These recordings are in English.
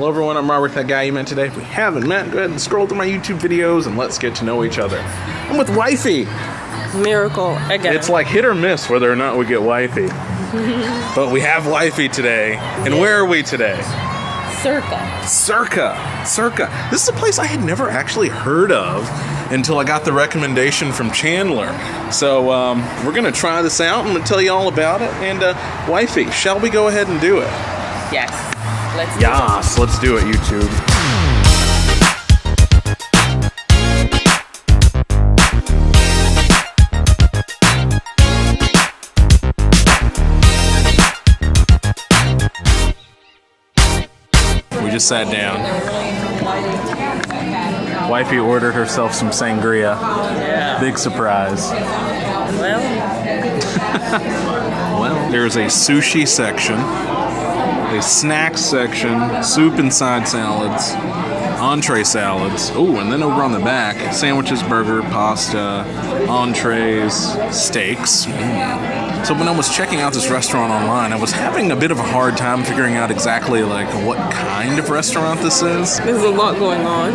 Hello everyone, I'm Robert, that guy you met today. If we haven't met, go ahead and scroll through my YouTube videos and let's get to know each other. I'm with Wifey. Miracle again. It's like hit or miss whether or not we get Wifey. But we have Wifey today. And where are we today? Circa. This is a place I had never actually heard of until I got the recommendation from Chandler. So we're going to try this out. I'm going to tell you all about it. And Wifey, shall we go ahead and do it? Yes. Let's do it, YouTube. We just sat down. Wifey ordered herself some sangria. Yeah. Big surprise. Well, there's a sushi section, a snacks section, soup and side salads, entree salads. Oh, and then over on the back, sandwiches, burger, pasta, entrees, steaks. So when I was checking out this restaurant online, I was having a bit of a hard time figuring out exactly like what kind of restaurant this is. there's a lot going on.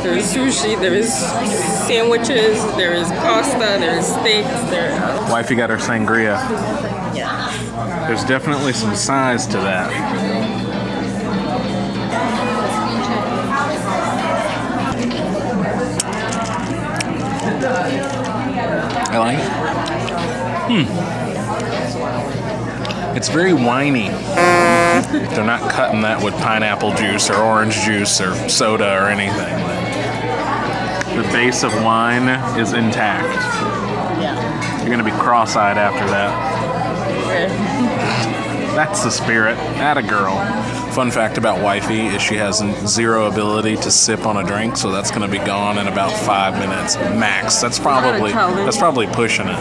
There's sushi, there's sandwiches, there is pasta, there's steaks, Wifey got her sangria. Yeah. There's definitely some size to that. I like it. It's very winey. They're not cutting that with pineapple juice or orange juice or soda or anything. The base of wine is intact. Yeah. You're gonna be cross-eyed after that. Okay. That's the spirit. Atta girl. Fun fact about Wifey is she has zero ability to sip on a drink, so that's gonna be gone in about 5 minutes max. That's probably pushing it.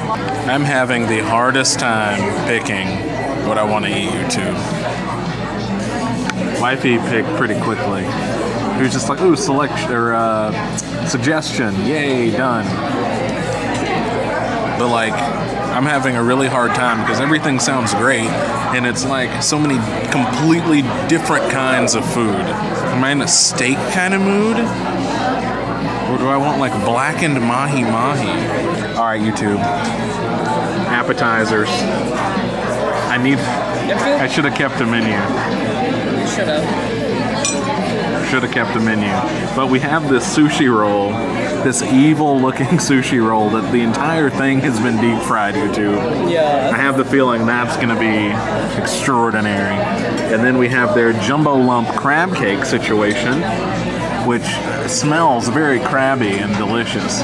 I'm having the hardest time picking what I want to eat, YouTube. Wifey picked pretty quickly. He was just like, ooh, selection or suggestion, yay, done. But like, I'm having a really hard time because everything sounds great, and it's like so many completely different kinds of food. Am I in a steak kind of mood? Or do I want like blackened mahi-mahi? All right, YouTube. Appetizers. I should have kept the menu. You should have. Should have kept the menu. But we have this sushi roll, this evil looking sushi roll that the entire thing has been deep fried, YouTube. Yeah. I have the feeling that's going to be extraordinary. And then we have their jumbo lump crab cake situation, which smells very crabby and delicious.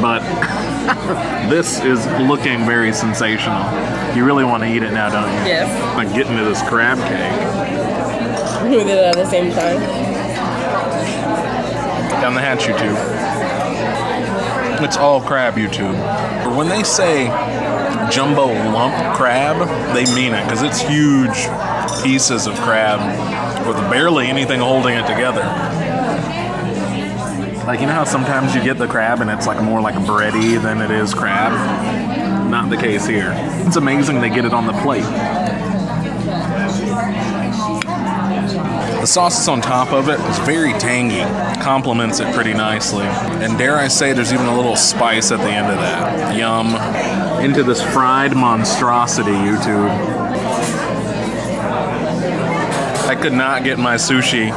But this is looking very sensational. You really want to eat it now, don't you? Yes. Like getting to this crab cake. We did it at the same time. Down the hatch, YouTube. It's all crab, YouTube. When they say jumbo lump crab, they mean it, because it's huge pieces of crab with barely anything holding it together. Like, you know how sometimes you get the crab and it's like more like bready than it is crab? Not the case here. It's amazing they get it on the plate. The sauce that's on top of it is very tangy. Complements it pretty nicely. And dare I say, there's even a little spice at the end of that. Yum. Into this fried monstrosity, YouTube. I could not get my sushi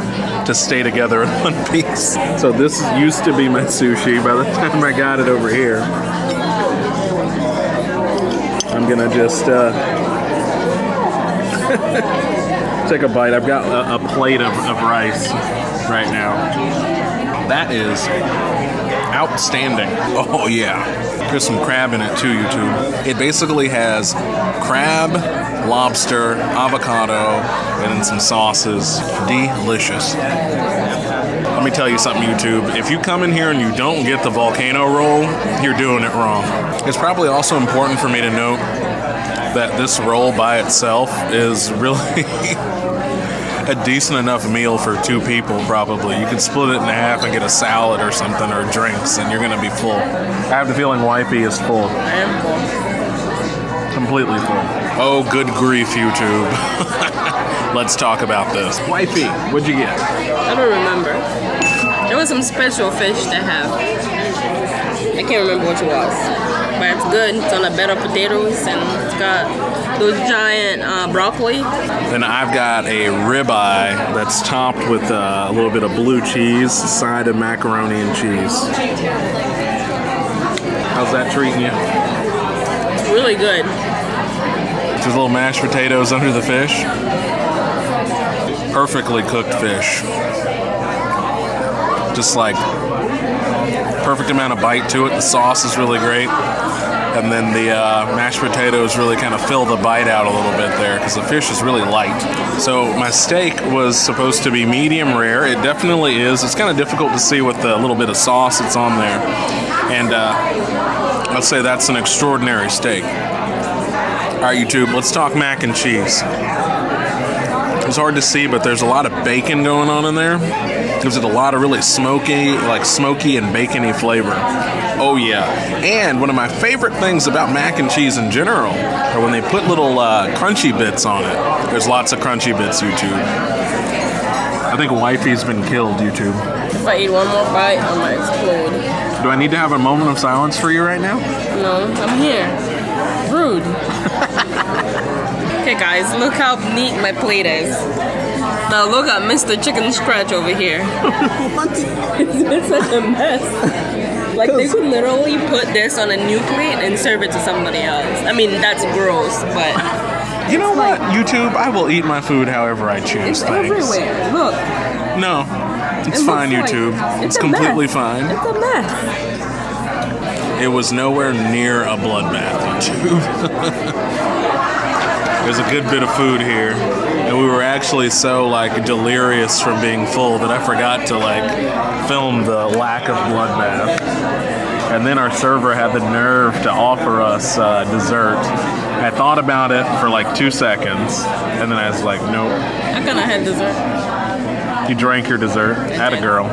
to stay together in one piece. So this used to be my sushi by the time I got it over here. I'm gonna just take a bite. I've got a plate of rice right now. That is outstanding. Oh yeah. There's some crab in it too, YouTube. It basically has crab, lobster, avocado, and then some sauces. Delicious. Let me tell you something, YouTube. If you come in here and you don't get the volcano roll, you're doing it wrong. It's probably also important for me to note that this roll by itself is really a decent enough meal for 2 people, probably. You could split it in half and get a salad or something, or drinks, and you're going to be full. I have the feeling Wifey is full. I am full. Completely full. Oh, good grief, YouTube. let's talk about this. Wifey, what'd you get? I don't remember. There was some special fish they have. I can't remember what it was. But it's good. It's on a bed of potatoes and it's got those giant broccoli. Then I've got a ribeye that's topped with a little bit of blue cheese, a side of macaroni and cheese. How's that treating you? It's really good. There's little mashed potatoes under the fish. Perfectly cooked fish. Just like perfect amount of bite to it. The sauce is really great. And then the mashed potatoes really kind of fill the bite out a little bit there because the fish is really light. So my steak was supposed to be medium rare. It definitely is. It's kind of difficult to see with the little bit of sauce that's on there. And I'd say that's an extraordinary steak. All right, YouTube, let's talk mac and cheese. It's hard to see, but there's a lot of bacon going on in there. Gives it a lot of really smoky and bacony flavor. Oh yeah. And one of my favorite things about mac and cheese in general are when they put little crunchy bits on it. There's lots of crunchy bits, YouTube. I think Wifey's been killed, YouTube. If I eat one more bite, I might explode. Do I need to have a moment of silence for you right now? No, I'm here. Rude. Okay guys, look how neat my plate is. Now look at Mr. Chicken Scratch over here. What? It's such a mess. Like they could literally put this on a new plate and serve it to somebody else. I mean, that's gross, but... You know what, YouTube? I will eat my food however I choose. It's everywhere. Look. No, it's fine, YouTube. It's completely fine. It's a mess. It was nowhere near a bloodbath, YouTube. There's a good bit of food here, and we were actually so like delirious from being full that I forgot to like film the lack of bloodbath. And then our server had the nerve to offer us dessert. I thought about it for like 2 seconds, and then I was like, nope. I kind of had dessert. You drank your dessert. Had a girl.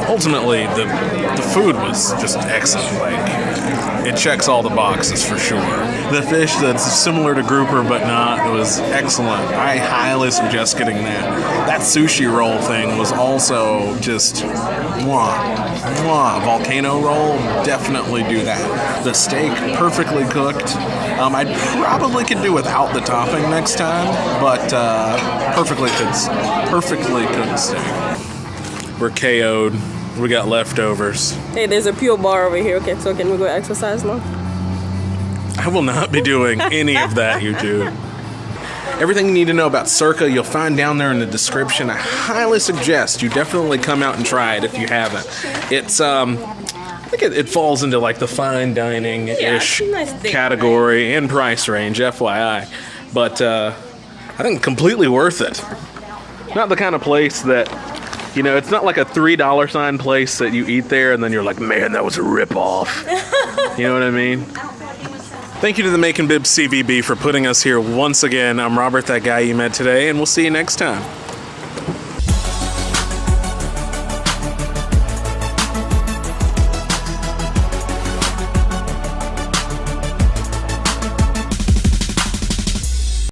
Ultimately, the food was just excellent. Like, it checks all the boxes for sure. The fish that's similar to grouper but not, it was excellent. I highly suggest getting that. That sushi roll thing was also just mwah, mwah. Volcano roll, definitely do that. The steak, perfectly cooked. I probably could do without the topping next time, but perfectly cooked steak. We're KO'd. We got leftovers. Hey, there's a pure bar over here. Okay, so can we go exercise now? I will not be doing any of that, YouTube. Everything you need to know about Circa, you'll find down there in the description. I highly suggest you definitely come out and try it if you haven't. It's, I think it falls into like the fine dining-ish nice category and price range, FYI. But I think completely worth it. Not the kind of place that, you know, it's not like a $3 sign place that you eat there and then you're like, man, that was a ripoff. You know what I mean? Thank you to the Macon Bib CVB for putting us here once again. I'm Robert, that guy you met today, and we'll see you next time.